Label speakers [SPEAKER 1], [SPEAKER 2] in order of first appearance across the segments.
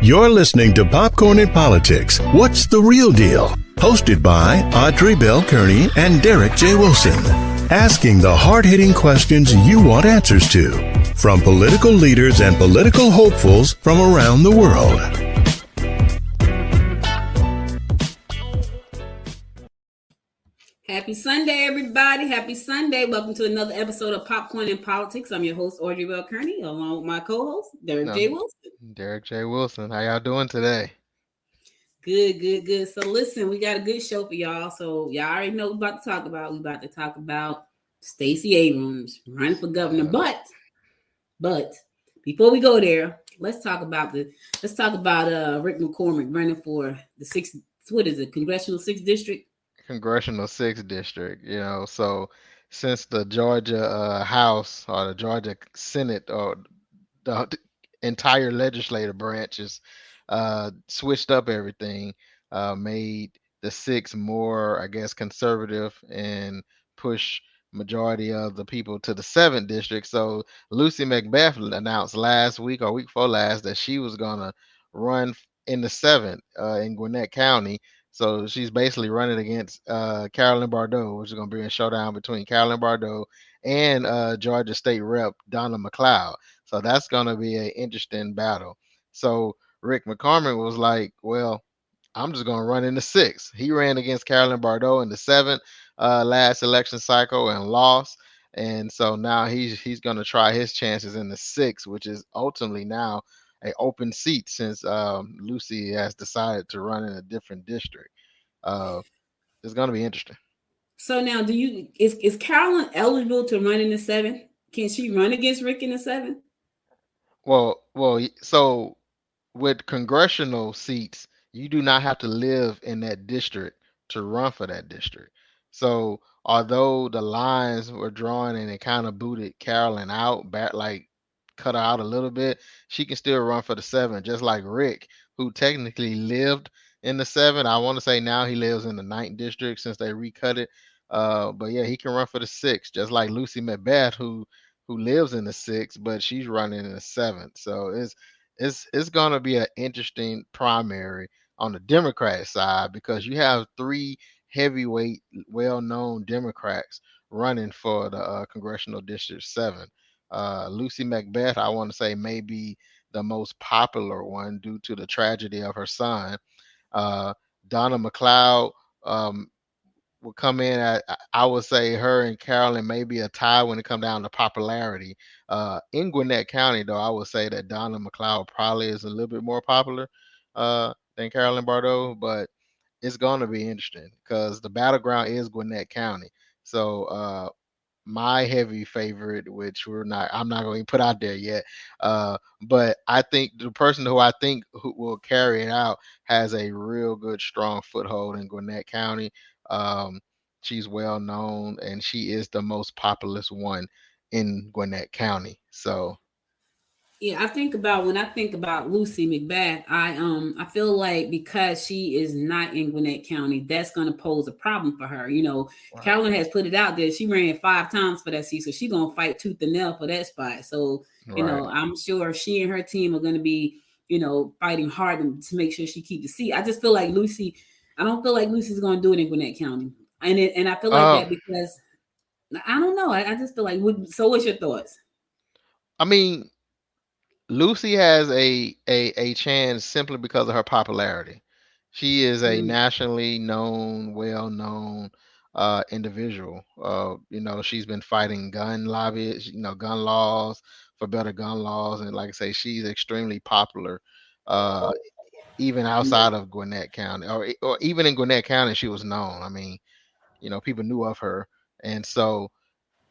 [SPEAKER 1] You're listening to Popcorn and Politics. What's the real deal? Hosted by Audrey Bell Kearney and Derek J. Wilson. Asking the hard-hitting questions you want answers to. From political leaders and political hopefuls from around the world.
[SPEAKER 2] Happy Sunday, everybody. Happy Sunday. Welcome to another episode of Popcorn and Politics. I'm your host, Audrey Bell Kearney, along with my co-host, Derek J. Wilson.
[SPEAKER 3] Derek J. Wilson. How y'all doing today?
[SPEAKER 2] Good. So listen, we got a good show for y'all. So y'all already know what we're about to talk about. We're about to talk about Stacey Abrams running for governor. But before we go there, let's talk about Rick McCormick running for the Congressional 6th District.
[SPEAKER 3] Congressional 6th District, so since the Georgia House or the Georgia Senate or the entire legislative branches switched up everything, made the 6th more, I guess, conservative and push majority of the people to the 7th district. So Lucy McBath announced last week or week before last that she was going to run in the 7th in Gwinnett County. So she's basically running against Carolyn Bourdeaux, which is going to be a showdown between Carolyn Bourdeaux and Georgia State Rep Donna McLeod. So that's going to be an interesting battle. So Rick McCormick was like, well, I'm just going to run in the 6th. He ran against Carolyn Bourdeaux in the 7th last election cycle and lost. And so now he's going to try his chances in the 6th, which is ultimately now an open seat since Lucy has decided to run in a different district. It's going to be interesting.
[SPEAKER 2] So now, is Carolyn eligible to run in the 7th? Can she run against Rick in the 7th?
[SPEAKER 3] Well, so with congressional seats, you do not have to live in that district to run for that district. So although the lines were drawn and it kind of booted Carolyn out, cut her out a little bit, she can still run for the 7th, just like Rick, who technically lived in the 7th. I want to say now he lives in the 9th district since they recut it. But yeah, he can run for the 6th, just like Lucy McBath, who lives in the 6th, but she's running in the 7th. So it's going to be an interesting primary on the Democrat side because you have 3 heavyweight, well-known Democrats running for the Congressional District 7. Lucy McBath, I want to say, may be the most popular one due to the tragedy of her son. Donna McLeod will come in at, I would say her and Carolyn may be a tie when it comes down to popularity. In Gwinnett County, though, I would say that Donna McLeod probably is a little bit more popular than Carolyn Bourdeaux, but it's going to be interesting because the battleground is Gwinnett County. So my heavy favorite, which I'm not going to put out there yet, but I think the person who will carry it out has a real good, strong foothold in Gwinnett County. She's well known and she is the most populous one in Gwinnett County. So
[SPEAKER 2] yeah, when I think about Lucy McBath, I feel like because she is not in Gwinnett County, that's going to pose a problem for her. Right. Carolyn has put it out there. She ran 5 times for that seat, so she's going to fight tooth and nail for that spot. So, I'm sure she and her team are going to be, fighting hard to make sure she keeps the seat. I just feel like I don't feel like Lucy's going to do it in Gwinnett County. And I feel like that because, I don't know. I just feel like, so what's your thoughts?
[SPEAKER 3] I mean, Lucy has a chance simply because of her popularity. She is a nationally known, well-known individual. She's been fighting gun lobbies, gun laws for better gun laws, and like I say, she's extremely popular, even outside of Gwinnett County, or even in Gwinnett County, she was known. I mean, people knew of her, and so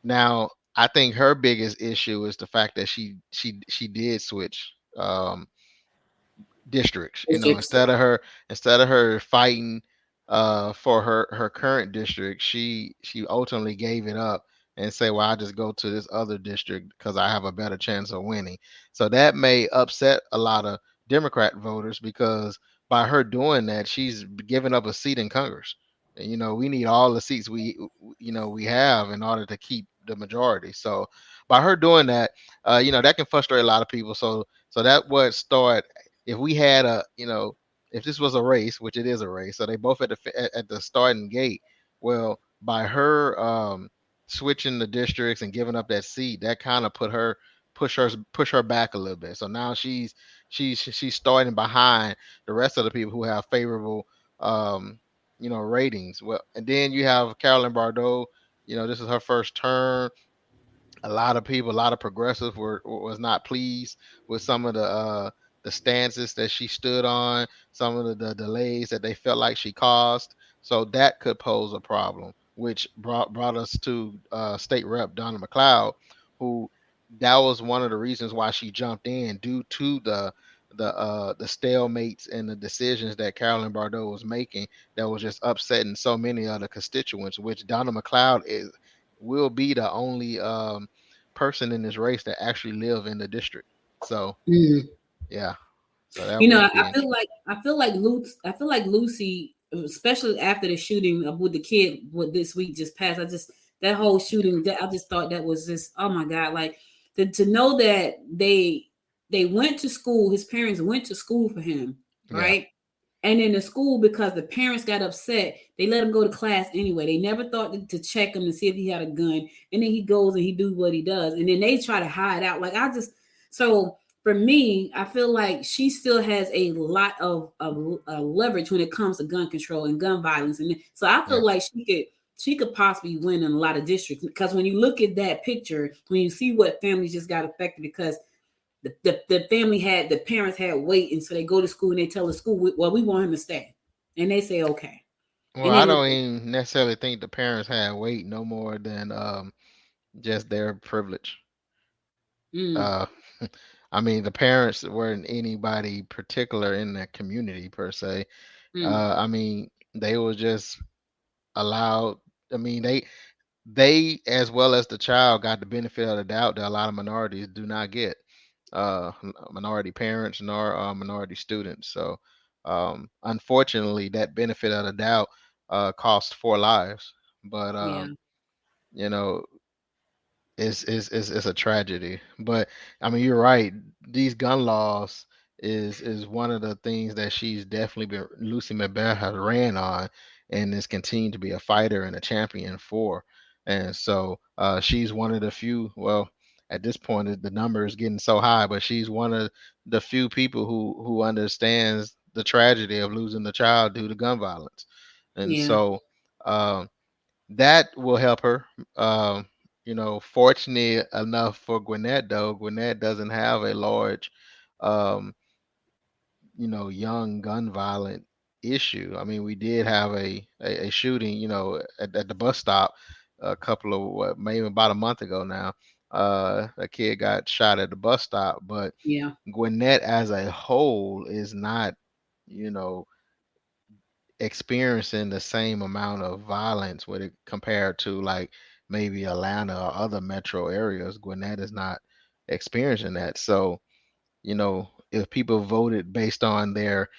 [SPEAKER 3] now I think her biggest issue is the fact that she did switch districts. Instead of her fighting for her current district, she ultimately gave it up and say, well, I'll just go to this other district because I have a better chance of winning. So that may upset a lot of Democrat voters because by her doing that, she's giving up a seat in Congress. And, we need all the seats we have in order to keep the majority. So by her doing that, that can frustrate a lot of people. So that would start if we had a, if this was a race, which it is a race, so they both at the starting gate. Well, by her switching the districts and giving up that seat, that kind of push her back a little bit. So now she's starting behind the rest of the people who have favorable ratings. Well, and then you have Carolyn Bardot. This is her first term. A lot of people, a lot of progressives was not pleased with some of the stances that she stood on, some of the delays that they felt like she caused. So that could pose a problem, which brought us to State Rep Donna McLeod, who that was one of the reasons why she jumped in, due to the stalemates and the decisions that Carolyn Bardot was making, that was just upsetting so many other constituents. Which Donna McLeod will be the only person in this race that actually live in the district. So
[SPEAKER 2] Mm.
[SPEAKER 3] yeah, so that
[SPEAKER 2] You know,
[SPEAKER 3] will
[SPEAKER 2] I
[SPEAKER 3] be.
[SPEAKER 2] feel like Lucy, especially after the shooting of with the kid, what this week just passed. That whole shooting, I just thought that was just, oh my God, like to know that they went to school, his parents went to school for him,
[SPEAKER 3] Yeah.
[SPEAKER 2] right? And in the school, because the parents got upset, they let him go to class anyway. They never thought to check him to see if he had a gun. And then he goes and he do what he does. And then they try to hide out. So for me, I feel like she still has a lot of leverage when it comes to gun control and gun violence. And so I
[SPEAKER 3] Yeah.
[SPEAKER 2] feel like she could possibly win in a lot of districts, because when you look at that picture, when you see what families just got affected, because the parents had weight, and so they go to school and they tell the school, well, we want him to stay, and they say okay,
[SPEAKER 3] Well,
[SPEAKER 2] and they
[SPEAKER 3] I
[SPEAKER 2] look
[SPEAKER 3] don't
[SPEAKER 2] at,
[SPEAKER 3] even necessarily think the parents had weight no more than just their privilege.
[SPEAKER 2] mm,
[SPEAKER 3] Uh, I mean, the parents weren't anybody particular in that community per se.
[SPEAKER 2] mm,
[SPEAKER 3] I mean, they were just allowed. I mean, they as well as the child got the benefit of the doubt that a lot of minorities do not get. Minority parents nor minority students. So, unfortunately, that benefit of the doubt cost 4 lives. But
[SPEAKER 2] yeah,
[SPEAKER 3] you know, it's a tragedy. But I mean, you're right. These gun laws is one of the things that she's definitely been Lucy McBath has ran on, and is continued to be a fighter and a champion for. And so she's one of the few. Well, at this point, the number is getting so high, but she's one of the few people who understands the tragedy of losing the child due to gun violence. And
[SPEAKER 2] yeah,
[SPEAKER 3] so. Um, that will help her. Um, fortunately enough for Gwinnett, though, Gwinnett doesn't have a large, um, young gun violent issue. I mean, we did have a shooting, at the bus stop a couple of maybe about a month ago now. A kid got shot at the bus stop, but
[SPEAKER 2] yeah,
[SPEAKER 3] Gwinnett as a whole is not, you know, experiencing the same amount of violence with it compared to like maybe Atlanta or other metro areas. Gwinnett is not experiencing that. So, if people voted based on their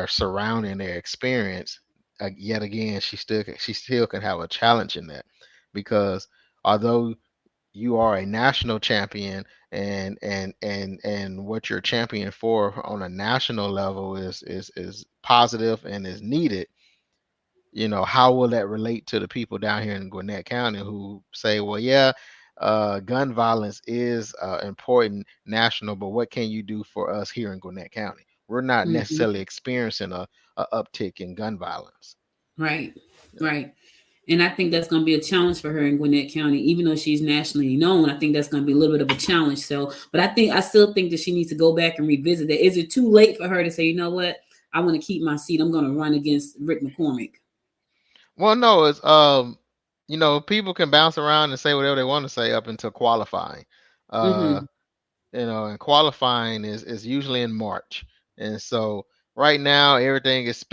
[SPEAKER 3] surrounding, their experience, yet again, she still can have a challenge in that, because although you are a national champion, and what you're champion for on a national level is positive and is needed. How will that relate to the people down here in Gwinnett County who say, well, yeah, gun violence is important national, but what can you do for us here in Gwinnett County? We're not
[SPEAKER 2] hmm,
[SPEAKER 3] necessarily experiencing a uptick in gun violence.
[SPEAKER 2] right,
[SPEAKER 3] Yeah.
[SPEAKER 2] right. And I think that's going to be a challenge for her in Gwinnett County, even though she's nationally known. I think that's going to be a little bit of a challenge. So, but I still think that she needs to go back and revisit that. Is it too late for her to say, you know what, I want to keep my seat, I'm going to run against Rick McCormick?
[SPEAKER 3] Well, no, it's people can bounce around and say whatever they want to say up until qualifying. Uh,
[SPEAKER 2] Mm-hmm.
[SPEAKER 3] and qualifying is usually in March. And so right now everything is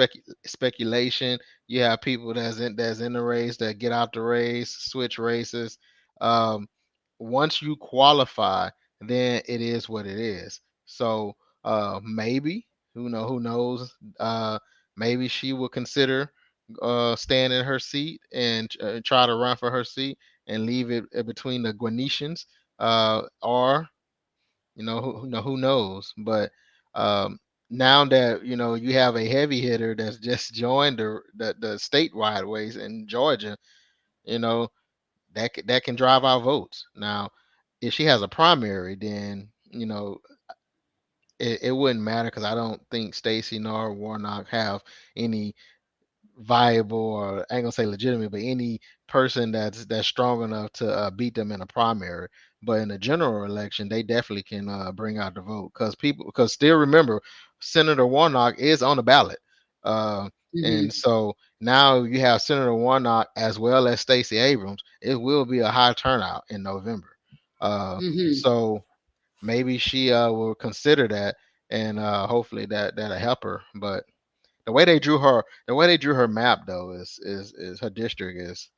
[SPEAKER 3] speculation. You have people that's in the race that get out the race, switch races. Um, Once you qualify, then it is what it is. So maybe who knows? Maybe she will consider staying in her seat and try to run for her seat and leave it between the Guanetians, or who knows? But Now that you have a heavy hitter that's just joined the statewide ways in Georgia, you know that can drive our votes. Now, if she has a primary, then it wouldn't matter because I don't think Stacey nor Warnock have any viable, or I ain't gonna say legitimate, but any person that's strong enough to beat them in a primary. But in a general election, they definitely can bring out the vote because still remember, Senator Warnock is on the ballot, and
[SPEAKER 2] Mm-hmm.
[SPEAKER 3] so now you have Senator Warnock as well as Stacey Abrams. It will be a high turnout in November,
[SPEAKER 2] Mm-hmm.
[SPEAKER 3] so maybe she will consider that, and hopefully that'll help her. But the way they drew her map though is her district is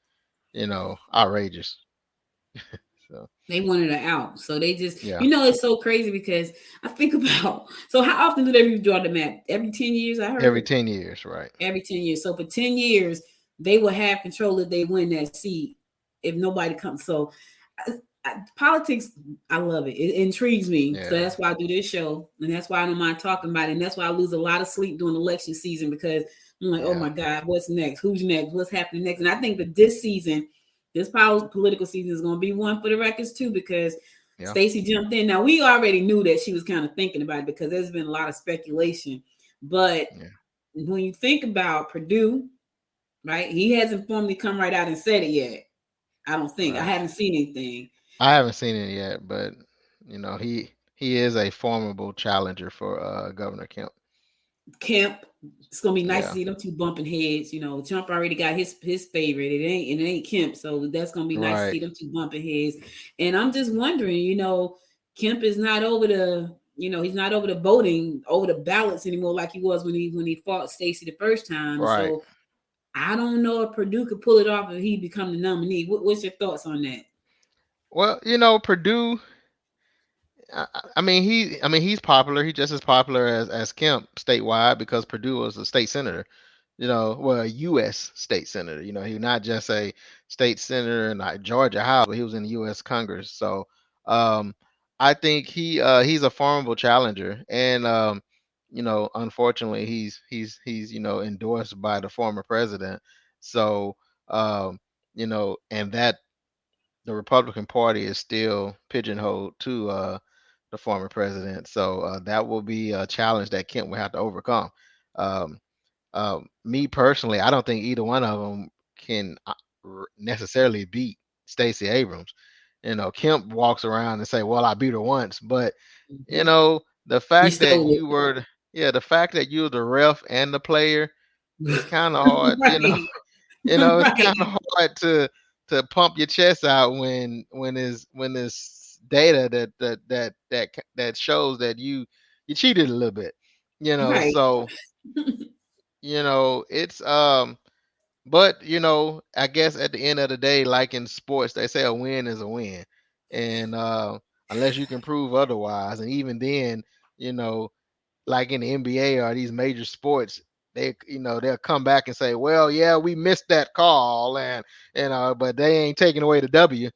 [SPEAKER 3] outrageous. So
[SPEAKER 2] They wanted her out. So they just,
[SPEAKER 3] yeah,
[SPEAKER 2] it's so crazy because I think about, so how often do they redraw the map? Every 10 years, I
[SPEAKER 3] every
[SPEAKER 2] heard?
[SPEAKER 3] 10 years, right?
[SPEAKER 2] Every 10 years. So for 10 years, they will have control if they win that seat if nobody comes. So politics, I love it. It intrigues me. So
[SPEAKER 3] Yeah,
[SPEAKER 2] that's why I do this show. And that's why I don't mind talking about it. And that's why I lose a lot of sleep during election season because I'm like, oh
[SPEAKER 3] yeah,
[SPEAKER 2] my God, what's next? Who's next? What's happening next? And I think that this political season is going to be one for the records too because
[SPEAKER 3] yeah,
[SPEAKER 2] Stacey jumped in. Now, we already knew that she was kind of thinking about it because there's been a lot of speculation. But
[SPEAKER 3] yeah,
[SPEAKER 2] when you think about Purdue, right, he hasn't formally come right out and said it yet. I don't think. I
[SPEAKER 3] right.
[SPEAKER 2] haven't seen anything.
[SPEAKER 3] I haven't seen it yet, but he is a formidable challenger for Governor Kemp.
[SPEAKER 2] Kemp, it's gonna be nice to
[SPEAKER 3] Yeah,
[SPEAKER 2] see them two bumping heads. Trump already got his favorite. It ain't Kemp, so that's gonna be nice to
[SPEAKER 3] right.
[SPEAKER 2] see them two bumping heads. And I'm just wondering, Kemp is not over he's not over the voting, over the ballots anymore like he was when he fought Stacey the first time.
[SPEAKER 3] Right.
[SPEAKER 2] So I don't know if Purdue could pull it off if he become the nominee. What's your thoughts on that?
[SPEAKER 3] Well, Purdue. He's popular. He's just as popular as Kemp statewide because Purdue was a state senator. Well, a U.S. state senator. He not just a state senator in like Georgia House, but he was in the U.S. Congress. So, um, I think he's a formidable challenger, and unfortunately, he's endorsed by the former president. So, and that the Republican Party is still pigeonholed to the former president. So that will be a challenge that Kemp will have to overcome. Um, Me personally, I don't think either one of them can necessarily beat Stacey Abrams. Kemp walks around and say, "Well, I beat her once," but
[SPEAKER 2] Mm-hmm.
[SPEAKER 3] the
[SPEAKER 2] You
[SPEAKER 3] fact that
[SPEAKER 2] stole
[SPEAKER 3] you were, the fact that you're the ref and the player, it's kind of
[SPEAKER 2] it.
[SPEAKER 3] hard.
[SPEAKER 2] Right.
[SPEAKER 3] It's kind of
[SPEAKER 2] Right.
[SPEAKER 3] hard to pump your chest out when it's data that shows that you cheated a little bit.
[SPEAKER 2] Right.
[SPEAKER 3] So it's but I guess at the end of the day, like in sports, they say a win is a win, and unless you can prove otherwise, and even then, you know, like in the NBA or these major sports, they'll come back and say, well, yeah, we missed that call, and but they ain't taking away the W.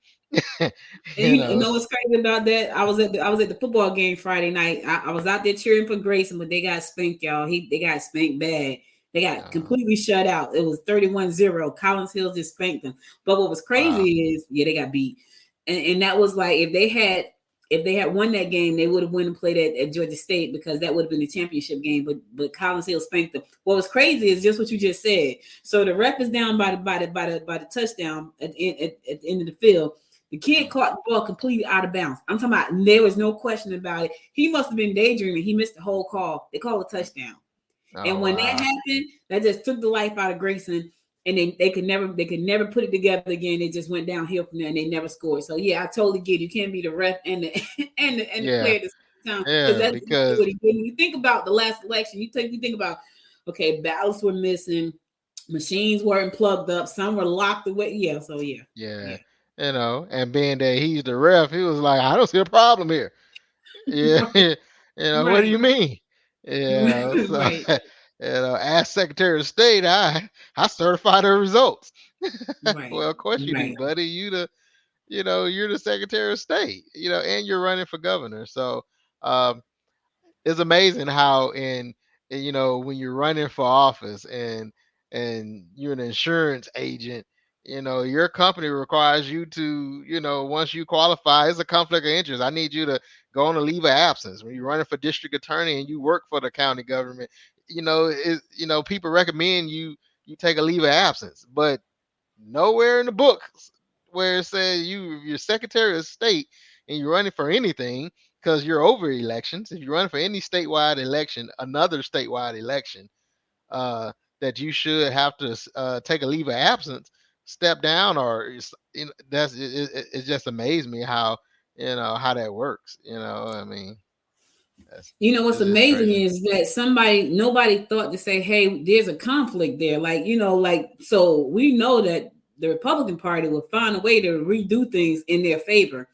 [SPEAKER 2] And
[SPEAKER 3] you
[SPEAKER 2] you
[SPEAKER 3] know,
[SPEAKER 2] know what's crazy about that? I was at the football game Friday night. I was out there cheering for Grayson, but they got spanked, y'all. They got spanked bad. They got
[SPEAKER 3] uh,
[SPEAKER 2] completely shut out. It was 31-0. Collins Hill just spanked them. But what was
[SPEAKER 3] wow,
[SPEAKER 2] crazy is, yeah, they got beat. And that was like if they had won that game, they would have won and played at Georgia State because that would have been the championship game. But Collins Hill spanked them. What was crazy is just what you just said. So the ref is down by the touchdown at the end of the field. The kid caught the ball completely out of bounds. I'm talking about there was no question about it. He must have been daydreaming. He missed the whole call. They called a touchdown.
[SPEAKER 3] oh
[SPEAKER 2] And when that
[SPEAKER 3] wow,
[SPEAKER 2] happened, that just took the life out of Grayson. And they could never put it together again. It just went downhill from there, and they never scored. So yeah, I totally get it. You can't be the ref and the and the
[SPEAKER 3] yeah,
[SPEAKER 2] player at the same time because
[SPEAKER 3] yeah,
[SPEAKER 2] that's exactly
[SPEAKER 3] because
[SPEAKER 2] what he did. When you think about the last election, you think about okay, ballots were missing, machines weren't plugged up, some were locked away. Yeah, so yeah,
[SPEAKER 3] yeah,
[SPEAKER 2] yeah,
[SPEAKER 3] and being that he's the ref, he was like, I don't see a problem here. Yeah,
[SPEAKER 2] right,
[SPEAKER 3] what do
[SPEAKER 2] right,
[SPEAKER 3] you mean? So
[SPEAKER 2] right,
[SPEAKER 3] as Secretary of State, I certify the results.
[SPEAKER 2] right,
[SPEAKER 3] Well, of course you do,
[SPEAKER 2] right.
[SPEAKER 3] buddy. You're the Secretary of State. And you're running for governor. So, um, it's amazing how you know, when you're running for office and you're an insurance agent, you know, your company requires you to, you know, once you qualify, it's a conflict of interest. I need you to go on a leave of absence. When you're running for district attorney and you work for the county government, you know, you know, people recommend you take a leave of absence, but nowhere in the book where it says you're Secretary of State and you're running for anything, because you're over elections. If you're running for any statewide election, another statewide election, uh, that you should have to take a leave of absence, step down, or you know, it just amazed me how, you know, how that works. You know, I mean,
[SPEAKER 2] You know what's
[SPEAKER 3] it's just
[SPEAKER 2] amazing
[SPEAKER 3] crazy.
[SPEAKER 2] is that nobody thought to say, "Hey, there's a conflict there." Like, you know, like, so we know that the Republican Party will find a way to redo things in their favor,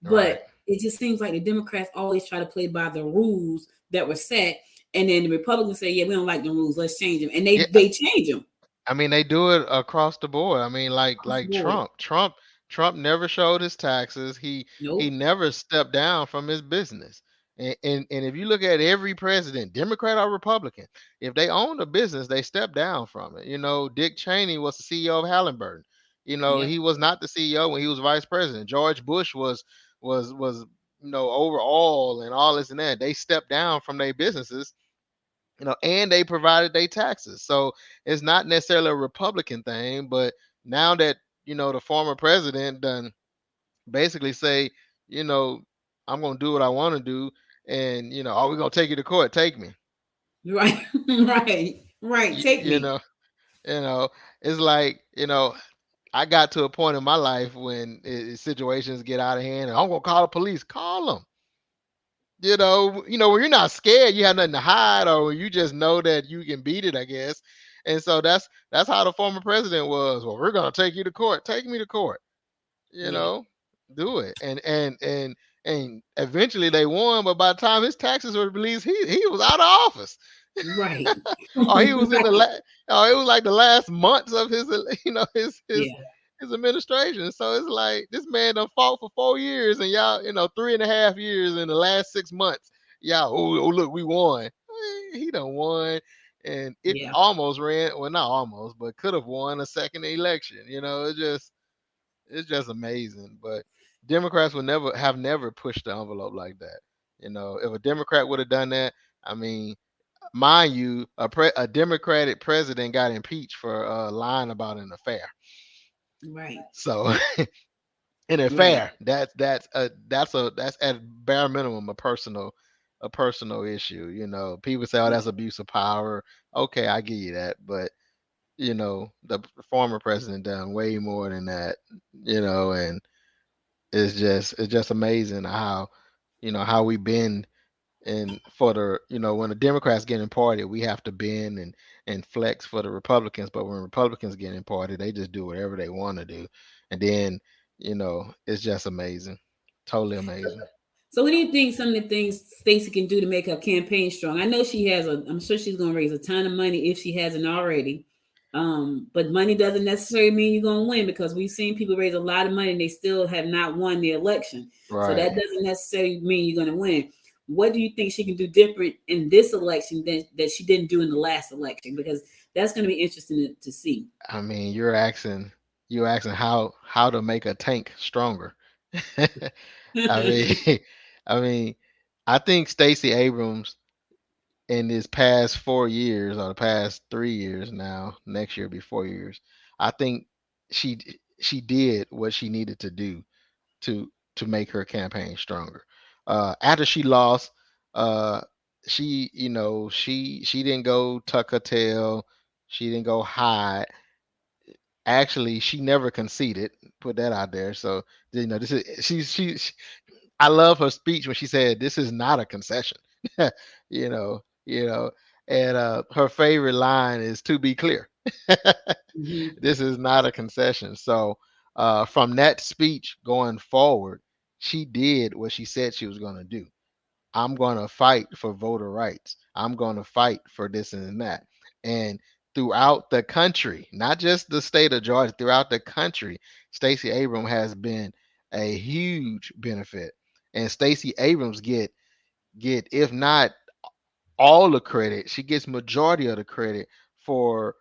[SPEAKER 3] Right.
[SPEAKER 2] but it just seems like the Democrats always try to play by the rules that were set, and then the Republicans say, "Yeah, we don't like the rules. Let's change them," and
[SPEAKER 3] Yeah.
[SPEAKER 2] they change them
[SPEAKER 3] I mean, they do it across the board. I mean,
[SPEAKER 2] across the
[SPEAKER 3] like
[SPEAKER 2] board.
[SPEAKER 3] Trump never showed his taxes. He
[SPEAKER 2] Nope.
[SPEAKER 3] never stepped down from his business. And if you look at every president, Democrat or Republican, if they own a business, they step down from it. You know, Dick Cheney was the CEO of Halliburton. You know,
[SPEAKER 2] Yep.
[SPEAKER 3] he was not the CEO when he was vice president. George Bush was you know, overall and all this and that. They stepped down from their businesses, you know, and they provided their taxes. So it's not necessarily a Republican thing, but now that, you know, the former president done basically say, you know, I'm gonna do what I want to do, and you know, oh, we're gonna take you to court, take me.
[SPEAKER 2] Right. Right. Take
[SPEAKER 3] You
[SPEAKER 2] me.
[SPEAKER 3] know, you know, it's like, you know, I got to a point in my life when situations get out of hand, and I'm gonna call the police. Call them. You know, when you're not scared, you have nothing to hide, or when you just know that you can beat it, I guess. And so that's how the former president was. Well, we're gonna take you to court. Take me to court. You
[SPEAKER 2] Yeah.
[SPEAKER 3] know, do it. And eventually they won, but by the time his taxes were released, he was out of office.
[SPEAKER 2] Right.
[SPEAKER 3] Or he was in the
[SPEAKER 2] Right.
[SPEAKER 3] oh, it was like the last months of his, you know,
[SPEAKER 2] Yeah.
[SPEAKER 3] his administration. So it's like this man done fought for 4 years, and y'all, you know, 3.5 years in the last 6 months. Y'all, oh look, we won. He done won, and it
[SPEAKER 2] Yeah.
[SPEAKER 3] almost ran. Well, not almost, but could have won a second election. You know, it's just amazing. But Democrats would never pushed the envelope like that. You know, if a Democrat would have done that, I mean, mind you, a Democratic president got impeached for lying about an affair.
[SPEAKER 2] Right.
[SPEAKER 3] So an
[SPEAKER 2] Right.
[SPEAKER 3] affair, that's at bare minimum a personal issue. You know, people say, oh,
[SPEAKER 2] Yeah.
[SPEAKER 3] that's abuse of power. Okay, I give you that, but you know, the former president done way more than that. You know, and it's just amazing how, you know, how we bend. And for the, you know, when the Democrats get in party, we have to bend and flex for the Republicans. But when Republicans get in party, they just do whatever they want to do. And then, you know, it's just amazing. Totally amazing.
[SPEAKER 2] So, what do you think some of the things Stacey can do to make her campaign strong? I know she has I'm sure she's going to raise a ton of money if she hasn't already. But money doesn't necessarily mean you're going to win, because we've seen people raise a lot of money and they still have not won the election. So that
[SPEAKER 3] Right.
[SPEAKER 2] doesn't necessarily mean you're going to win. What do you think she can do different in this election that she didn't do in the last election? Because that's going to be interesting to see.
[SPEAKER 3] I mean, you're asking how to make a tank stronger. I mean, I mean, I think Stacey Abrams in this past 4 years, or the past 3 years now, next year be 4 years, I think she she did what she needed to do to make her campaign stronger. After she lost, uh, she, you know, she didn't go tuck her tail, she didn't go hide. Actually, she never conceded. Put that out there. So you know, this is she I love her speech when she said, "This is not a concession." You know, and her favorite line is, "To be clear,
[SPEAKER 2] Mhm.
[SPEAKER 3] this is not a concession." So from that speech going forward, she did what she said she was going to do. I'm going to fight for voter rights. I'm going to fight for this and that. And throughout the country, not just the state of Georgia, throughout the country, Stacey Abrams has been a huge benefit. And Stacey Abrams get if not all the credit. She gets majority of the credit for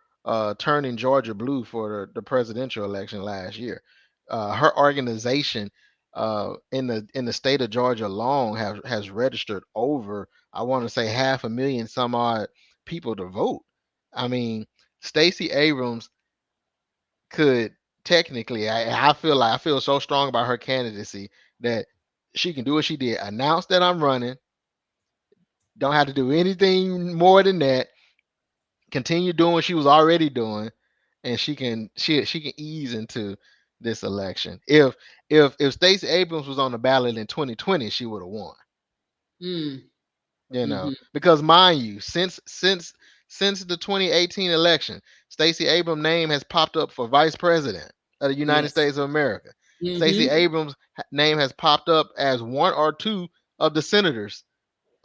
[SPEAKER 3] turning Georgia blue for the presidential election last year. Her organization in the state of Georgia alone has registered over, I want to say, 500,000 some odd people to vote. I mean, Stacey Abrams could technically, I feel so strong about her candidacy that she can do what she did. Announce that I'm running. Don't have to do anything more than that. Continue doing what she was already doing, and she can ease into this election. If Stacey Abrams was on the ballot in 2020, she would have won.
[SPEAKER 2] Mm.
[SPEAKER 3] You know,
[SPEAKER 2] Mm-hmm.
[SPEAKER 3] because mind you, since the 2018 election, Stacey Abrams' name has popped up for vice president of the United
[SPEAKER 2] Yes.
[SPEAKER 3] States of America. Stacey
[SPEAKER 2] Mm-hmm.
[SPEAKER 3] Abrams' name has popped up as one or two of the senators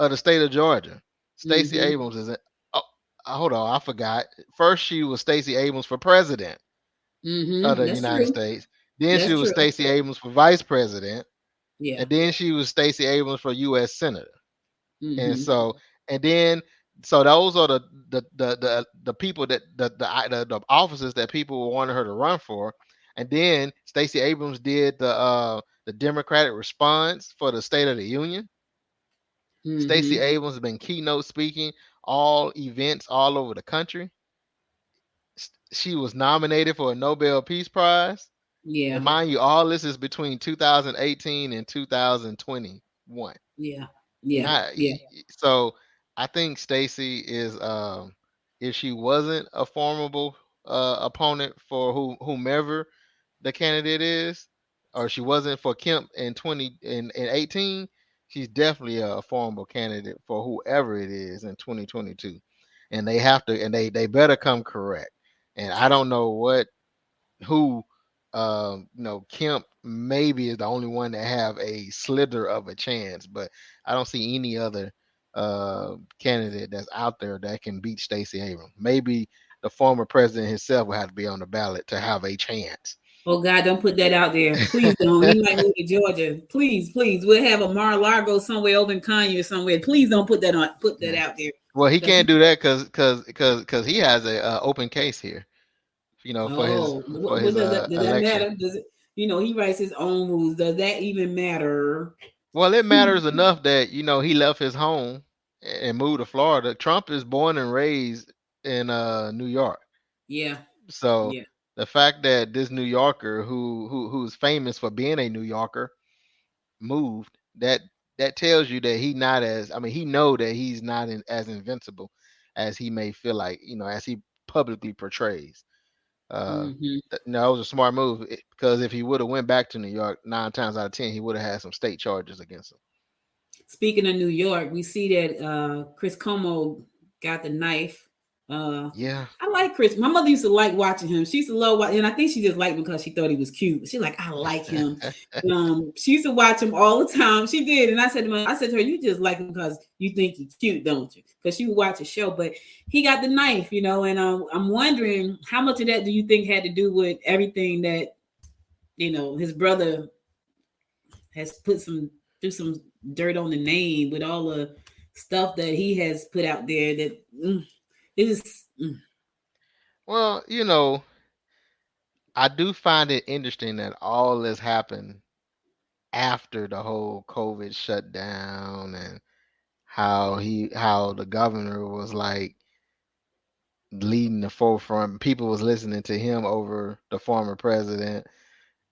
[SPEAKER 3] of the state of Georgia. Stacey
[SPEAKER 2] Mm-hmm.
[SPEAKER 3] Abrams is oh, hold on, I forgot. First she was Stacey Abrams for president of
[SPEAKER 2] Mm-hmm.
[SPEAKER 3] the
[SPEAKER 2] That's
[SPEAKER 3] United
[SPEAKER 2] true.
[SPEAKER 3] States. Then she
[SPEAKER 2] That's
[SPEAKER 3] was
[SPEAKER 2] true.
[SPEAKER 3] Stacey Abrams for vice president,
[SPEAKER 2] Yeah.
[SPEAKER 3] and then she was Stacey Abrams for U.S. senator. And
[SPEAKER 2] Mm-hmm.
[SPEAKER 3] so, and then, so those are the people that the offices that people wanted her to run for. And then Stacey Abrams did the Democratic response for the State of the Union. Stacey
[SPEAKER 2] Mm-hmm.
[SPEAKER 3] Abrams has been keynote speaking all events all over the country. She was nominated for a Nobel Peace Prize. And
[SPEAKER 2] Yeah.
[SPEAKER 3] mind you, all this is between 2018 and 2021.
[SPEAKER 2] Yeah. Yeah.
[SPEAKER 3] Not
[SPEAKER 2] Yeah.
[SPEAKER 3] so I think Stacey is if she wasn't a formidable opponent for whomever the candidate is, or she wasn't for Kemp in 18, she's definitely a formidable candidate for whoever it is in 2022. And they have to, and they better come correct. And I don't know who Kemp maybe is the only one that have a slither of a chance, but I don't see any other candidate that's out there that can beat Stacey Abrams. Maybe the former president himself will have to be on the ballot to have a chance.
[SPEAKER 2] Oh God, don't put that out there. Please don't. He might move to Georgia. Please, please. We'll have a Mar-a-Lago somewhere over in Kanye or somewhere. Please don't put that
[SPEAKER 3] Yeah.
[SPEAKER 2] out there.
[SPEAKER 3] Well, he
[SPEAKER 2] Because
[SPEAKER 3] can't do that because he has a open case here. For
[SPEAKER 2] what
[SPEAKER 3] his
[SPEAKER 2] does that
[SPEAKER 3] election.
[SPEAKER 2] matter? Does it, he writes his own rules. Does that even matter?
[SPEAKER 3] Well, it matters enough that he left his home and moved to Florida. Trump is born and raised in New York.
[SPEAKER 2] Yeah.
[SPEAKER 3] So
[SPEAKER 2] Yeah.
[SPEAKER 3] the fact that this New Yorker who's famous for being a New Yorker moved, that tells you that he know that he's not as invincible as he may feel like, as he publicly portrays.
[SPEAKER 2] Mm-hmm.
[SPEAKER 3] That was a smart move because if he would have went back to New York 9 times out of 10, he would have had some state charges against him.
[SPEAKER 2] Speaking of New York, we see that Chris Cuomo got the knife.
[SPEAKER 3] Yeah.
[SPEAKER 2] I like Chris. My mother used to like watching him. She used to love watching, and I think she just liked him because she thought he was cute. She like, I like him. She used to watch him all the time. She did, and I said to her, you just like him because you think he's cute, don't you? Because she would watch a show. But he got the knife, and I'm wondering how much of that do you think had to do with everything that his brother has put some dirt on the name with all the stuff that he has put out there that it is.
[SPEAKER 3] Well, I do find it interesting that all this happened after the whole COVID shutdown and how the governor was like leading the forefront. People was listening to him over the former president,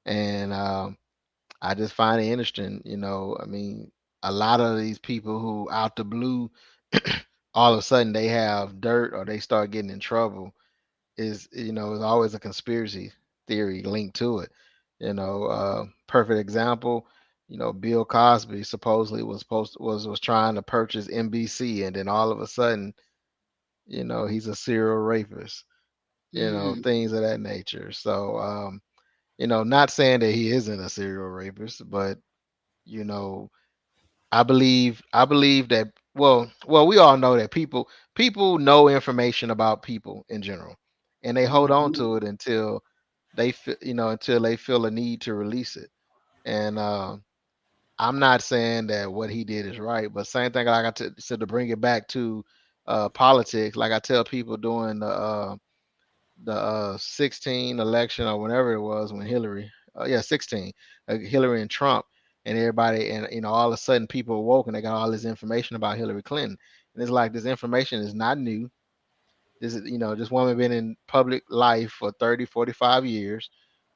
[SPEAKER 3] and I just find it interesting. I mean, a lot of these people who out the blue, all of a sudden they have dirt or they start getting in trouble is always a conspiracy theory linked to it. Perfect example. Bill Cosby supposedly was trying to purchase NBC, and then all of a sudden, he's a serial rapist. Things of that nature. So, not saying that he isn't a serial rapist, but I believe that. Well, we all know that people know information about people in general, and they hold on to it until they feel a need to release it. And I'm not saying that what he did is right, but same thing like said to bring it back to politics. Like I tell people during the 16 election or whenever it was when Hillary, 16, Hillary and Trump and everybody, and all of a sudden people awoke and they got all this information about Hillary Clinton, and it's like this information is not new. This is, this woman been in public life for 30, 45 years.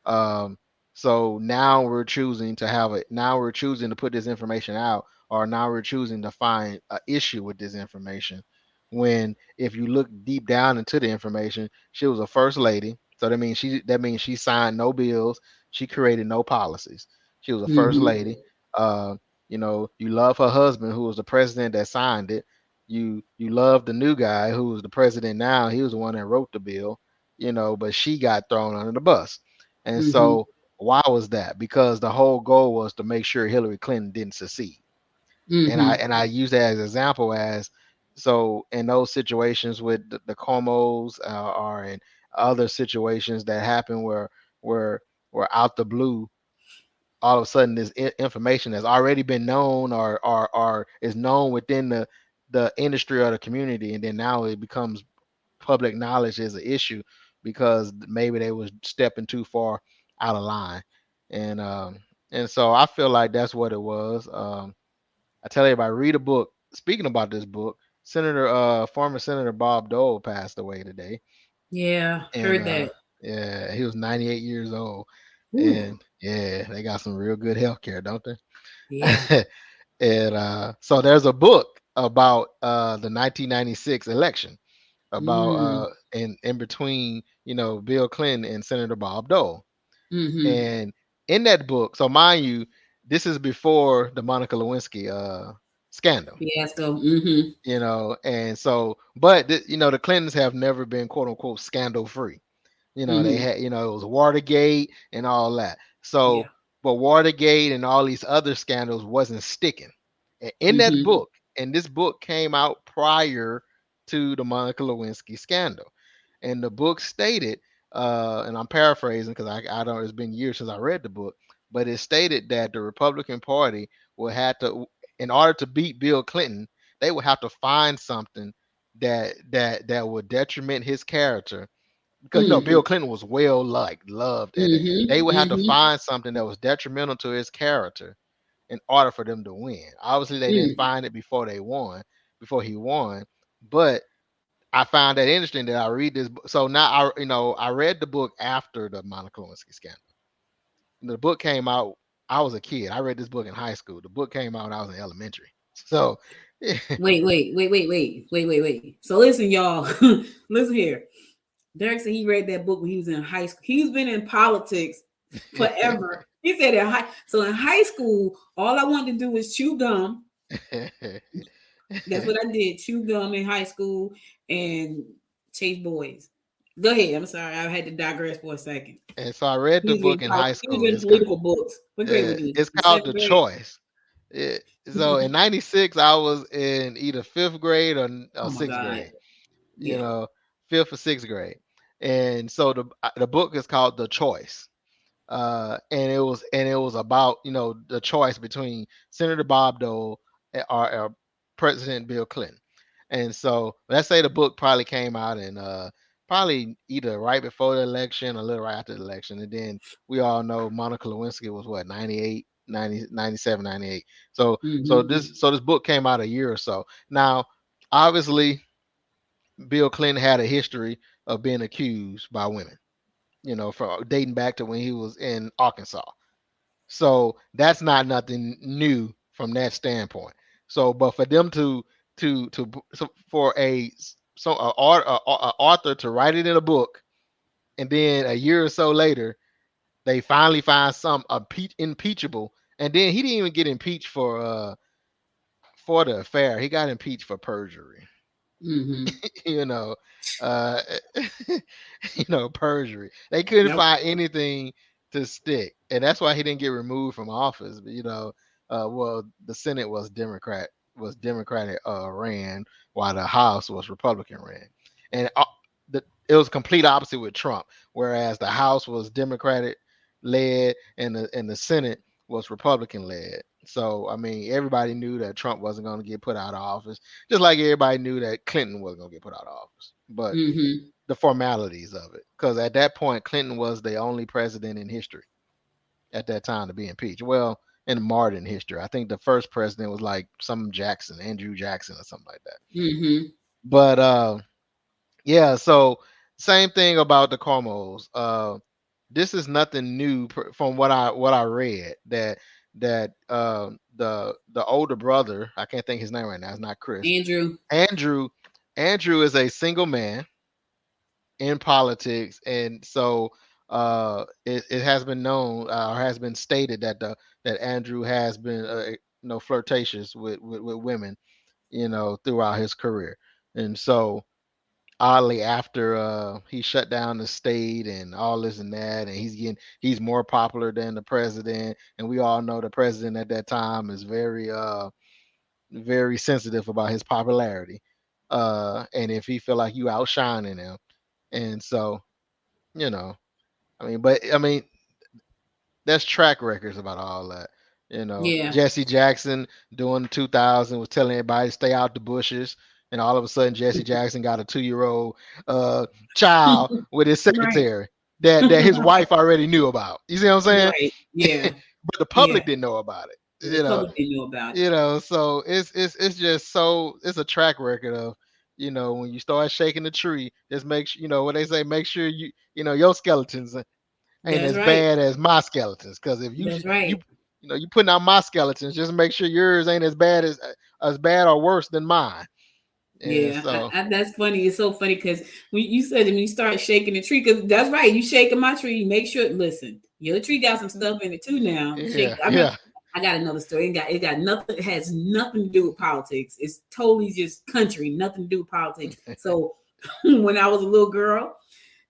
[SPEAKER 3] Um, so now we're choosing to have it. Now we're choosing to put this information out, or now we're choosing to find an issue with this information. When if you look deep down into the information, she was a first lady. So that means she signed no bills. She created no policies. She was a first
[SPEAKER 2] Mm-hmm.
[SPEAKER 3] lady. Uh, you love her husband, who was the president that signed it. You love the new guy who's the president now. He was the one that wrote the bill, but she got thrown under the bus. And
[SPEAKER 2] Mm-hmm.
[SPEAKER 3] so why was that? Because the whole goal was to make sure Hillary Clinton didn't succeed. And I
[SPEAKER 2] Mm-hmm.
[SPEAKER 3] and I use that as an example as so in those situations with the Comos or in other situations that happen where where out the blue all of a sudden this information has already been known or is known within the industry or the community, and then now it becomes public knowledge is an issue because maybe they was stepping too far out of line. And um and so I feel like that's what it was. I tell everybody, read a book. Speaking about this book, former Senator Bob Dole passed away today.
[SPEAKER 2] Yeah,
[SPEAKER 3] And
[SPEAKER 2] heard that.
[SPEAKER 3] yeah, he was 98 years old.
[SPEAKER 2] Ooh,
[SPEAKER 3] And yeah, they got some real good health care, don't
[SPEAKER 2] yeah.
[SPEAKER 3] they? And so there's a book about the 1996 election, about
[SPEAKER 2] Mm.
[SPEAKER 3] in between, Bill Clinton and Senator Bob Dole.
[SPEAKER 2] Mm-hmm.
[SPEAKER 3] And in that book, so mind you, this is before the Monica Lewinsky scandal.
[SPEAKER 2] Fiasco. Mm-hmm.
[SPEAKER 3] And so, but the Clintons have never been quote unquote scandal free. They
[SPEAKER 2] Mm-hmm.
[SPEAKER 3] had, it was Watergate and all that. So,
[SPEAKER 2] Yeah.
[SPEAKER 3] but Watergate and all these other scandals wasn't sticking. And in that
[SPEAKER 2] Mm-hmm.
[SPEAKER 3] book, and this book came out prior to the Monica Lewinsky scandal, and the book stated, and I'm paraphrasing because I don't. It's been years since I read the book, but it stated that the Republican Party will have to, in order to beat Bill Clinton, they would have to find something that would detriment his character, because
[SPEAKER 2] Mm-hmm.
[SPEAKER 3] Bill Clinton was well liked, loved, and they
[SPEAKER 2] Mm-hmm.
[SPEAKER 3] would have to
[SPEAKER 2] Mm-hmm.
[SPEAKER 3] find something that was detrimental to his character in order for them to win. Obviously, they didn't
[SPEAKER 2] Mm.
[SPEAKER 3] find it before he won, but I found that interesting that I read this. So now I read the book after the Monica Lewinsky scandal. The book came out. I was a kid. I read this book in high school. The book came out when I was in elementary. So
[SPEAKER 2] Wait. So listen, y'all. Listen here. Derek said he read that book when he was in high school. He's been in politics forever. He said so in high school, all I wanted to do was chew gum. That's what I did. Chew gum in high school and chase boys. Go ahead. I'm sorry. I had to digress for a second.
[SPEAKER 3] And so I read
[SPEAKER 2] He
[SPEAKER 3] the
[SPEAKER 2] was in
[SPEAKER 3] book in high
[SPEAKER 2] he was
[SPEAKER 3] school.
[SPEAKER 2] in political books. What grade were you
[SPEAKER 3] It's
[SPEAKER 2] in?
[SPEAKER 3] called
[SPEAKER 2] Seventh
[SPEAKER 3] The
[SPEAKER 2] grade?
[SPEAKER 3] Choice. It, so in '96, I was in either fifth grade or
[SPEAKER 2] Oh my
[SPEAKER 3] sixth
[SPEAKER 2] God.
[SPEAKER 3] grade. You
[SPEAKER 2] Yeah.
[SPEAKER 3] know, fifth or sixth grade. And so the book is called The Choice. And it was about the choice between Senator Bob Dole or President Bill Clinton. And so let's say the book probably came out in probably either right before the election or a little right after the election. And then we all know Monica Lewinsky was what, 98, 90, 97, 98. So so
[SPEAKER 2] Mm-hmm.
[SPEAKER 3] this so this book came out a year or so. Now, obviously, Bill Clinton had a history of being accused by women, from dating back to when he was in Arkansas. So that's not nothing new from that standpoint. So, but for them to so for a author to write it in a book, and then a year or so later, they finally find some impeachable, and then he didn't even get impeached for the affair. He got impeached for perjury.
[SPEAKER 2] Mm-hmm.
[SPEAKER 3] you know, uh, perjury. They couldn't
[SPEAKER 2] Yep.
[SPEAKER 3] find anything to stick, and that's why he didn't get removed from office. But well, the Senate was Democratic ran, while the House was Republican ran, and it was complete opposite with Trump. Whereas the House was Democratic led, and the Senate was Republican led. So I mean, everybody knew that Trump wasn't going to get put out of office, just like everybody knew that Clinton wasn't going to get put out of office. But
[SPEAKER 2] Mm-hmm.
[SPEAKER 3] the formalities of it, because at that point, Clinton was the only president in history at that time to be impeached. Well, in modern history, I think the first president was like some Jackson, Andrew Jackson, or something like that.
[SPEAKER 2] Mm-hmm.
[SPEAKER 3] But yeah, so same thing about the Cuomos. This is nothing new from what I read, that the older brother, I can't think his name right now, it's not Chris.
[SPEAKER 2] Andrew.
[SPEAKER 3] Andrew is a single man in politics, and so it has been known, or has been stated, that Andrew has been flirtatious with women, throughout his career. And so oddly, after he shut down the state and all this and that, and he's more popular than the president, and we all know the president at that time is very sensitive about his popularity, and if he feel like you outshining him. And so, you know I mean, that's track records about all that.
[SPEAKER 2] Yeah.
[SPEAKER 3] Jesse Jackson during 2000 was telling everybody to stay out the bushes, and all of a sudden Jesse Jackson got a 2-year-old child with his
[SPEAKER 2] Right.
[SPEAKER 3] secretary that his wife already knew about. You see what I'm saying?
[SPEAKER 2] Right. Yeah.
[SPEAKER 3] But the public
[SPEAKER 2] Yeah.
[SPEAKER 3] didn't know about it.
[SPEAKER 2] The public didn't know about it.
[SPEAKER 3] So it's just so it's a track record of, when you start shaking the tree, just make sure, what they say, make sure your skeletons ain't
[SPEAKER 2] That's
[SPEAKER 3] as
[SPEAKER 2] right.
[SPEAKER 3] bad as my skeletons. Because if
[SPEAKER 2] That's right.
[SPEAKER 3] you putting out my skeletons, just make sure yours ain't as bad or worse than mine. And
[SPEAKER 2] Yeah,
[SPEAKER 3] so
[SPEAKER 2] that's funny. It's so funny because when you said when you start shaking the tree, because that's right, you shaking my tree. You make sure. Listen, your tree got some stuff in it too. Now, I got another story. It got nothing. It has nothing to do with politics. It's totally just country. Nothing to do with politics. So when I was a little girl,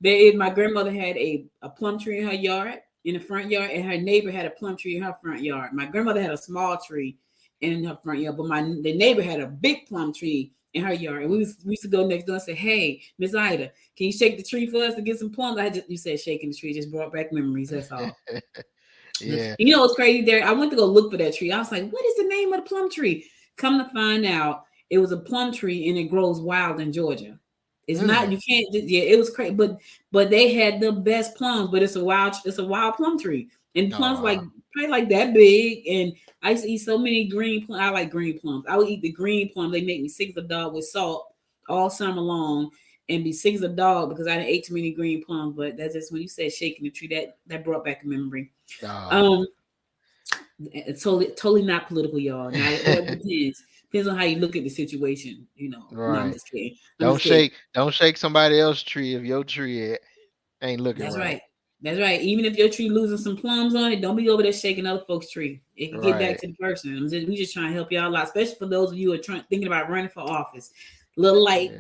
[SPEAKER 2] my grandmother had a plum tree in her yard, in the front yard, and her neighbor had a plum tree in her front yard. My grandmother had a small tree in her front yard, but the neighbor had a big plum tree in her yard. And we used to go next door and say, "Hey, Miss Ida, can you shake the tree for us to get some plums?" You said shaking the tree just brought back memories. That's all.
[SPEAKER 3] Yeah.
[SPEAKER 2] You know what's crazy there? I went to go look for that tree. I was like, "What is the name of the plum tree?" Come to find out, it was a plum tree and it grows wild in Georgia. It's not, you can't, it was crazy, but they had the best plums, but it's a wild plum tree. And plums probably like that big. And I used to eat so many green plums. I like green plums. I would eat the green plums. They make me sick as a dog with salt all summer long and be sick as a dog because I didn't ate too many green plums. But that's just when you said shaking the tree, that brought back a memory. It's totally not political, y'all. Now it depends on how you look at the situation,
[SPEAKER 3] Right.
[SPEAKER 2] No, I'm just kidding.
[SPEAKER 3] Don't shake somebody else's tree if your tree ain't looking
[SPEAKER 2] right. That's
[SPEAKER 3] right.
[SPEAKER 2] right. That's right. Even if your tree losing some plums on it, don't be over there shaking other folks' tree. It can get back to the person. We just trying to help y'all out, especially for those of you who are thinking about running for office. Little light.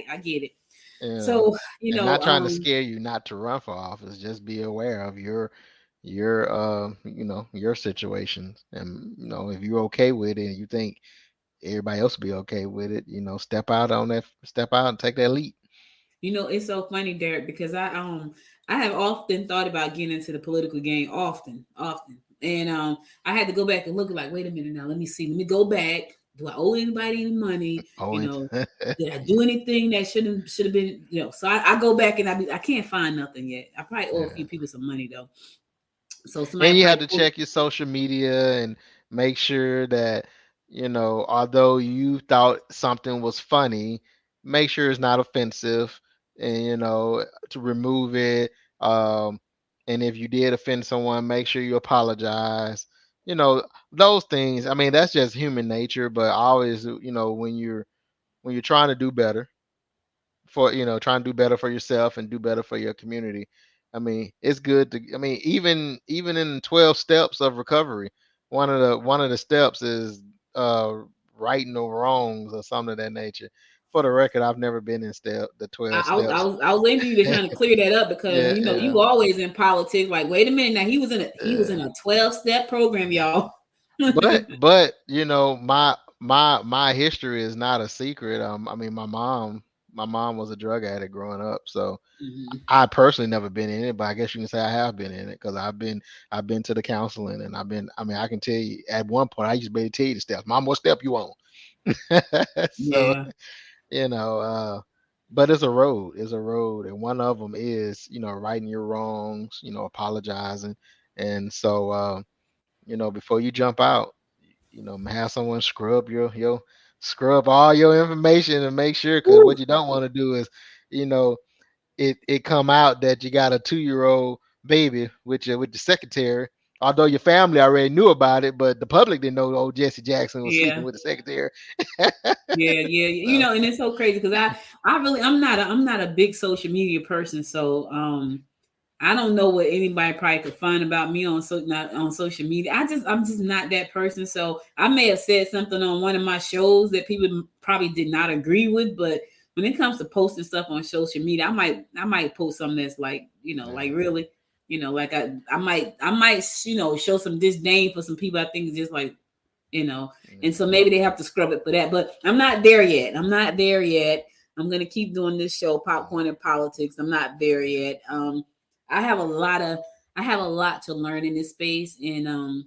[SPEAKER 2] I get it.
[SPEAKER 3] Yeah.
[SPEAKER 2] So
[SPEAKER 3] not trying to scare you not to run for office. Just be aware of your situations, and if you're okay with it and you think everybody else will be okay with it, step out and take that leap.
[SPEAKER 2] It's so funny, Derek, because I have often thought about getting into the political game often. And I had to go back and look like, wait a minute now, let me go back. Do I owe anybody any money? Did I do anything that should have been, so I go back and I can't find nothing yet. I probably owe a few people some money though. So
[SPEAKER 3] and you have to check your social media and make sure that, although you thought something was funny, make sure it's not offensive, and to remove it. And if you did offend someone, make sure you apologize. Those things. I mean, that's just human nature. But always, when you're trying to do better trying to do better for yourself and do better for your community. I mean, it's good to. I mean, even in 12 steps of recovery, one of the steps is righting the wrongs or something of that nature. For the record, I've never been in the 12 steps.
[SPEAKER 2] I was waiting for you to kind of clear that up because you always in politics. Like, wait a minute, now he was in a 12-step program, y'all.
[SPEAKER 3] but my history is not a secret. I mean, my mom my mom was a drug addict growing up, so
[SPEAKER 2] Mhm.
[SPEAKER 3] I personally never been in it, but I guess you can say I have been in it because I've been to the counseling and I mean, I can tell you at one point I used to be able to tell you the steps. Mom, what step you on? So,
[SPEAKER 2] Yeah.
[SPEAKER 3] you know, but it's a road. It's a road, and one of them is, righting your wrongs, apologizing, and so, before you jump out, have someone scrub your scrub all your information and make sure, because what
[SPEAKER 2] Woo.
[SPEAKER 3] you don't want to do is, you know, it come out that you got a 2 year old baby with the secretary. Although your family already knew about it, but the public didn't know old Jesse Jackson was sleeping
[SPEAKER 2] Yeah.
[SPEAKER 3] with the secretary.
[SPEAKER 2] Yeah, yeah, you
[SPEAKER 3] So,
[SPEAKER 2] know, and it's so crazy because I'm not a big social media person, so I don't know what anybody probably could find about me on not on social media. I'm just not that person. So I may have said something on one of my shows that people probably did not agree with, but when it comes to posting stuff on social media, I might post something that's like, like really, like I might show some disdain for some people I think is just like, and so maybe they have to scrub it for that. But I'm not there yet. I'm not there yet. I'm gonna keep doing this show, Popcorn and Politics. I'm not there yet. I have a lot of I have a lot to learn in this space. And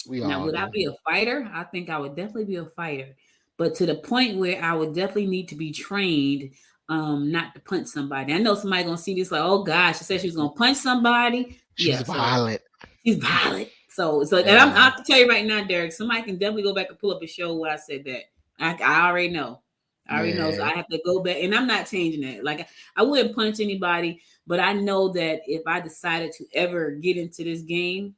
[SPEAKER 3] we
[SPEAKER 2] now
[SPEAKER 3] all
[SPEAKER 2] would I
[SPEAKER 3] do.
[SPEAKER 2] be a fighter? I think I would definitely be a fighter. But to the point where I would definitely need to be trained not to punch somebody. I know somebody gonna see this like, oh gosh, she said she was gonna punch somebody.
[SPEAKER 3] She's
[SPEAKER 2] Yeah, so
[SPEAKER 3] violent.
[SPEAKER 2] she's violent. So and I
[SPEAKER 3] Yeah.
[SPEAKER 2] have to tell you right now, Derek, somebody can definitely go back and pull up a show where I said that. I already know. I already know. So
[SPEAKER 3] Yeah.
[SPEAKER 2] I have to go back, and I'm not changing it. Like I wouldn't punch anybody, but I know that if I decided to ever get into this game,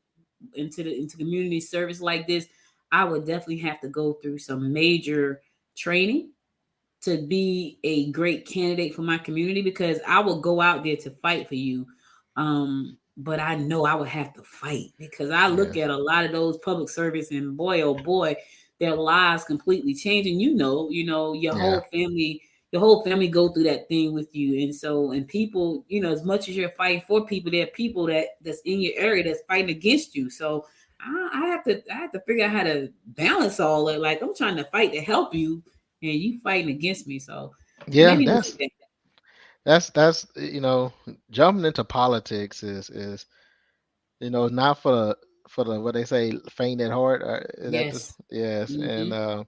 [SPEAKER 2] into community service like this, I would definitely have to go through some major training to be a great candidate for my community, because I will go out there to fight for you. But I know I would have to fight because I look
[SPEAKER 3] Yeah.
[SPEAKER 2] at a lot of those public service, and boy, oh boy, their lives completely changing.
[SPEAKER 3] Yeah.
[SPEAKER 2] Your whole family go through that thing with you. And so, and people, as much as you're fighting for people, there are people that's in your area that's fighting against you. So I have to figure out how to balance all that. Like I'm trying to fight to help you, and you fighting against me. So
[SPEAKER 3] Yeah.
[SPEAKER 2] maybe
[SPEAKER 3] That's that's jumping into politics is not for the what they say faint at heart. Is that the
[SPEAKER 2] yes.
[SPEAKER 3] yes
[SPEAKER 2] Hmm.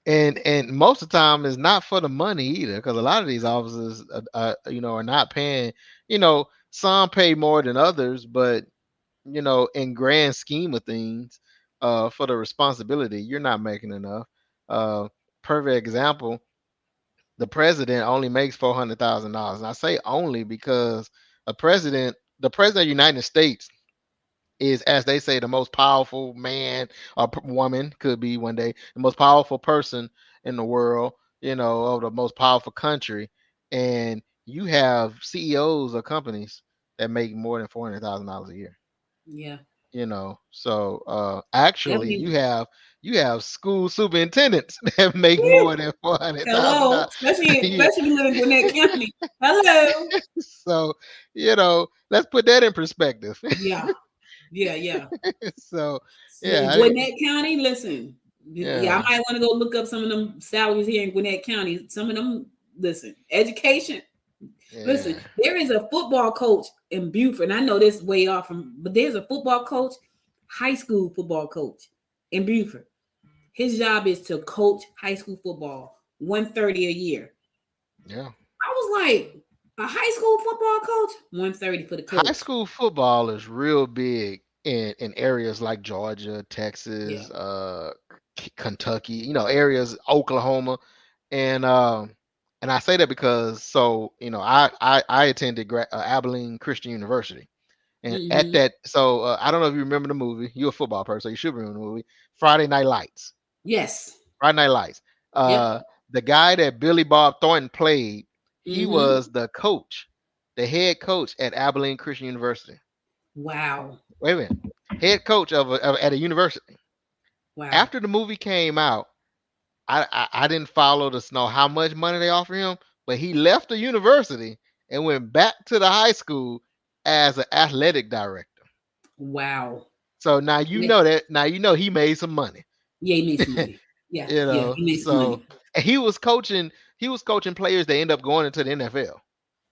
[SPEAKER 3] and most of the time it's not for the money either, because a lot of these officers are not paying. Some pay more than others, but in grand scheme of things, for the responsibility, you're not making enough. uh Perfect example, the president only makes $400,000. And I say only because the president of the United States is, as they say, the most powerful man or woman, could be one day, the most powerful person in the world, of the most powerful country. And you have CEOs of companies that make more than $400,000 a year.
[SPEAKER 2] Yeah.
[SPEAKER 3] So actually
[SPEAKER 2] Definitely.
[SPEAKER 3] you have school superintendents that make more than four hundred thousand
[SPEAKER 2] Hello.
[SPEAKER 3] dollars a year.
[SPEAKER 2] Especially if you live in Gwinnett County. Hello.
[SPEAKER 3] So let's put that in perspective.
[SPEAKER 2] Yeah. Yeah. Yeah.
[SPEAKER 3] So
[SPEAKER 2] In
[SPEAKER 3] yeah,
[SPEAKER 2] Gwinnett County, listen. Yeah, I
[SPEAKER 3] yeah,
[SPEAKER 2] might want to go look up some of them salaries here in Gwinnett County. Some of them, listen, education. Listen,
[SPEAKER 3] yeah.
[SPEAKER 2] there is a football coach in Buford. And I know this way off from, but there's a football coach, high school football coach in Buford. His job is to coach high school football, 130 a year.
[SPEAKER 3] Yeah.
[SPEAKER 2] I was like, a high school football coach, 130 for the
[SPEAKER 3] High
[SPEAKER 2] coach.
[SPEAKER 3] school football is real big in areas like Georgia,
[SPEAKER 2] Yeah.
[SPEAKER 3] Texas, Kentucky, areas, Oklahoma. And I say that because, I attended Abilene Christian University. And at
[SPEAKER 2] Hmm.
[SPEAKER 3] that, so I don't know if you remember the movie. You're a football person, so you should remember the movie Friday Night Lights.
[SPEAKER 2] Yes.
[SPEAKER 3] Friday Night Lights.
[SPEAKER 2] Yep.
[SPEAKER 3] The guy that Billy Bob Thornton played, he
[SPEAKER 2] Hmm.
[SPEAKER 3] was the coach, the head coach at Abilene Christian University.
[SPEAKER 2] Wow.
[SPEAKER 3] Wait a minute, head coach at a university.
[SPEAKER 2] Wow.
[SPEAKER 3] After the movie came out, I didn't follow to know how much money they offered him, but he left the university and went back to the high school as an athletic director.
[SPEAKER 2] Wow.
[SPEAKER 3] So now you
[SPEAKER 2] Yeah,
[SPEAKER 3] know that. Now you know he made some money.
[SPEAKER 2] yeah, he made some money. Yeah, yeah, he made some
[SPEAKER 3] So
[SPEAKER 2] money.
[SPEAKER 3] And he was coaching players that end up going into the NFL.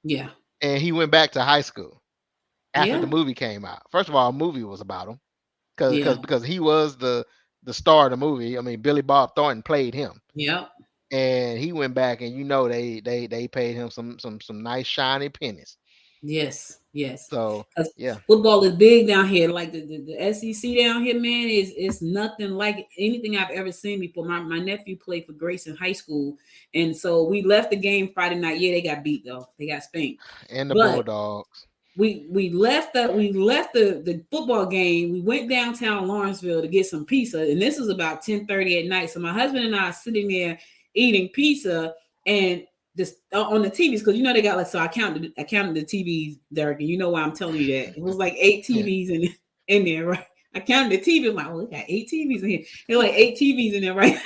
[SPEAKER 2] Yeah.
[SPEAKER 3] And he went back to high school after
[SPEAKER 2] Yeah.
[SPEAKER 3] the movie came out. First of all, a movie was about him
[SPEAKER 2] Yeah.
[SPEAKER 3] because he was the star of the movie. I mean, Billy Bob Thornton played him.
[SPEAKER 2] Yep.
[SPEAKER 3] And he went back, and they paid him some nice shiny pennies.
[SPEAKER 2] Yes.
[SPEAKER 3] So yeah,
[SPEAKER 2] football is big down here. Like the SEC down here, man, is nothing like anything I've ever seen before. My nephew played for Grayson High School, and so we left the game Friday night. Yeah, they got beat though. They got spanked.
[SPEAKER 3] And the Bulldogs.
[SPEAKER 2] We left the football game. We went downtown Lawrenceville to get some pizza, and this was about 10:30 at night. So my husband and I are sitting there eating pizza, and this on the TVs, because they got I counted the TVs, Derek, and you know why I'm telling you that. It was like 8 TVs in there, right? I counted the TV. I'm like, we got 8 TVs in here. There were like 8 TVs in there, right?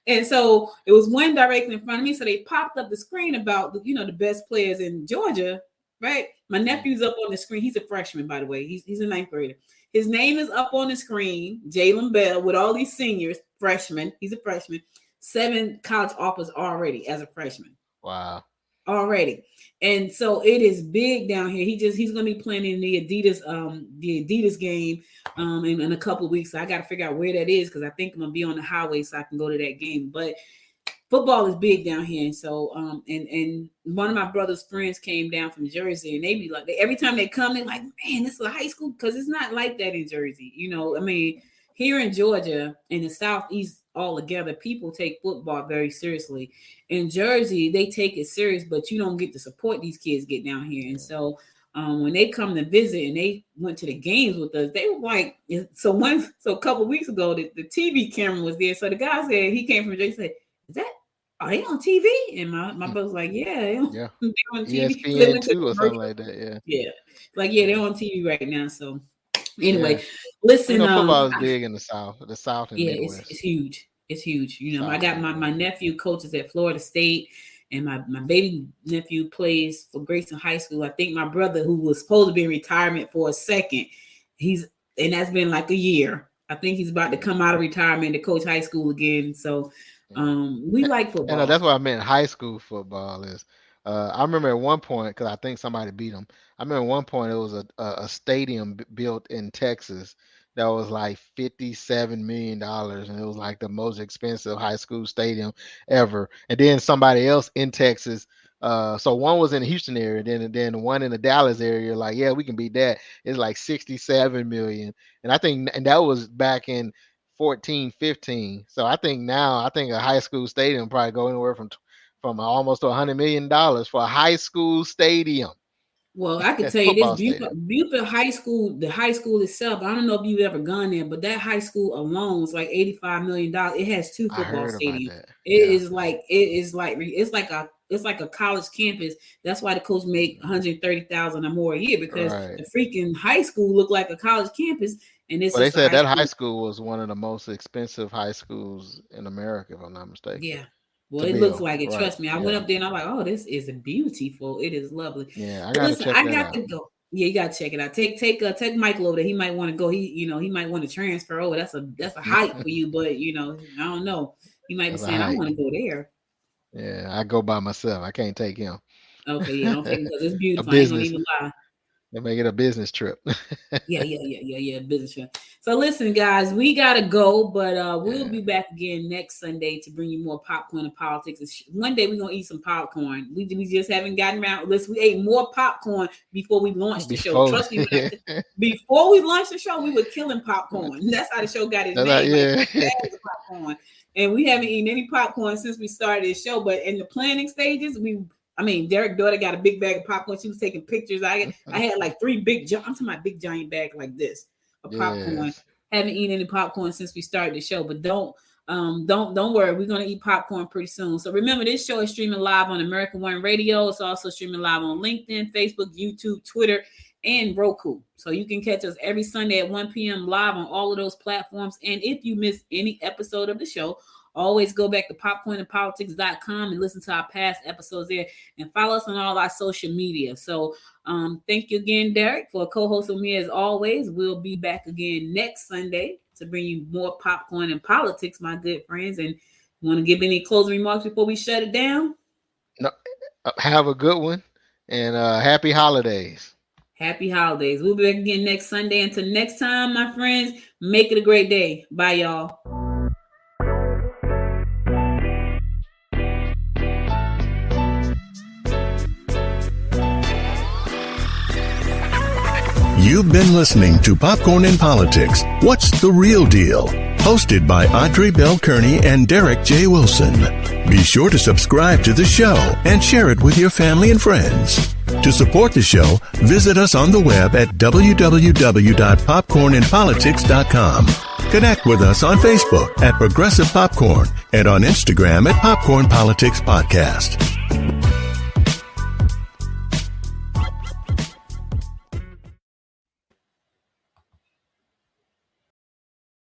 [SPEAKER 2] And so it was one directly in front of me. So they popped up the screen about the best players in Georgia, right? My nephew's up on the screen. He's a freshman, by the way. He's a 9th grader. His name is up on the screen, Jalen Bell, with all these seniors, freshmen. He's a freshman. 7 college offers already as a freshman.
[SPEAKER 3] Wow.
[SPEAKER 2] Already. And so it is big down here. He's going to be playing in the Adidas game in a couple of weeks. So I got to figure out where that is, because I think I'm going to be on the highway so I can go to that game. But football is big down here. And so and one of my brother's friends came down from Jersey, and they be like, every time they come, they're like, man, this is a high school, because it's not like that in Jersey. I mean, here in Georgia and the Southeast altogether, people take football very seriously. In Jersey, they take it serious, but you don't get the support these kids get down here. And so when they come to visit and they went to the games with us, they were like, so a couple of weeks ago, the TV camera was there. So the guy said, he came from Jersey, said, are they on TV? And my brother's like, yeah, they're on TV.
[SPEAKER 3] ESPN2 or something like that,
[SPEAKER 2] yeah. Like, yeah, they're on TV right now. So anyway, listen.
[SPEAKER 3] Football is big in the South and Midwest.
[SPEAKER 2] It's huge. It's huge. I got my nephew coaches at Florida State, and my baby nephew plays for Grayson High School. I think my brother, who was supposed to be in retirement for a second, and that's been like a year. I think he's about to come out of retirement to coach high school again. So we like football.
[SPEAKER 3] And that's what I meant. High school football is. I remember at one point, because I think somebody beat them. I remember at one point it was a stadium built in Texas that was like $57 million, and it was like the most expensive high school stadium ever. And then somebody else in Texas, so one was in the Houston area, then one in the Dallas area, like, yeah, we can beat that. It's like $67 million, and that was back in 14, 15. So I think a high school stadium probably go anywhere from almost to $100 million for a high school stadium.
[SPEAKER 2] Well, I can tell you this, Buford High School, the high school itself, I don't know if you've ever gone there, but that high school alone is like $85 million. It has 2 football stadiums. It's like a college campus. That's why the coach make $130,000 or more a year, because the freaking high school looked like a college campus. And they said that
[SPEAKER 3] high school was one of the most expensive high schools in America, if I'm not mistaken.
[SPEAKER 2] Yeah. Well, it looks like it. Trust me. I went up there and I'm like, oh, this is beautiful. It is lovely.
[SPEAKER 3] Yeah, I got to
[SPEAKER 2] go. Yeah, you got to check it out. Take Michael over there. He might want to go. He might want to transfer over. That's a height for you, but I don't know. He might be saying, I want to go there.
[SPEAKER 3] Yeah, I go by myself. I can't take him.
[SPEAKER 2] Okay, yeah, don't take him because it's beautiful. I ain't gonna even lie.
[SPEAKER 3] They make it a business trip.
[SPEAKER 2] Yeah, business trip. So listen, guys, we gotta go, but we'll be back again next Sunday to bring you more popcorn and politics. One day we're gonna eat some popcorn. We just haven't gotten around. Listen, we ate more popcorn before we launched the show. Trust me, before we launched the show, we were killing popcorn. That's how the show got its name. Popcorn. And we haven't eaten any popcorn since we started this show. But in the planning stages, Derek's daughter got a big bag of popcorn. She was taking pictures. I had like 3 big, I'm talking about big giant bag like this of popcorn. Yes. Haven't eaten any popcorn since we started the show, but don't worry. We're going to eat popcorn pretty soon. So remember, this show is streaming live on American One Radio. It's also streaming live on LinkedIn, Facebook, YouTube, Twitter, and Roku. So you can catch us every Sunday at 1 p.m. live on all of those platforms. And if you miss any episode of the show, always go back to popcornandpolitics.com and listen to our past episodes there, and follow us on all our social media. So thank you again, Derek, for co-hosting me as always. We'll be back again next Sunday to bring you more popcorn and politics, my good friends. And Want to give any closing remarks before we shut it down?
[SPEAKER 3] No, have a good one, and happy holidays.
[SPEAKER 2] Happy holidays. We'll be back again next Sunday. Until next time, my friends, make it a great day. Bye, y'all.
[SPEAKER 1] You've been listening to Popcorn in Politics. What's the Real Deal? Hosted by Audrey Bell Kearney and Derek J. Wilson. Be sure to subscribe to the show and share it with your family and friends. To support the show, visit us on the web at www.popcorninpolitics.com. Connect with us on Facebook at Progressive Popcorn and on Instagram at Popcorn Politics Podcast.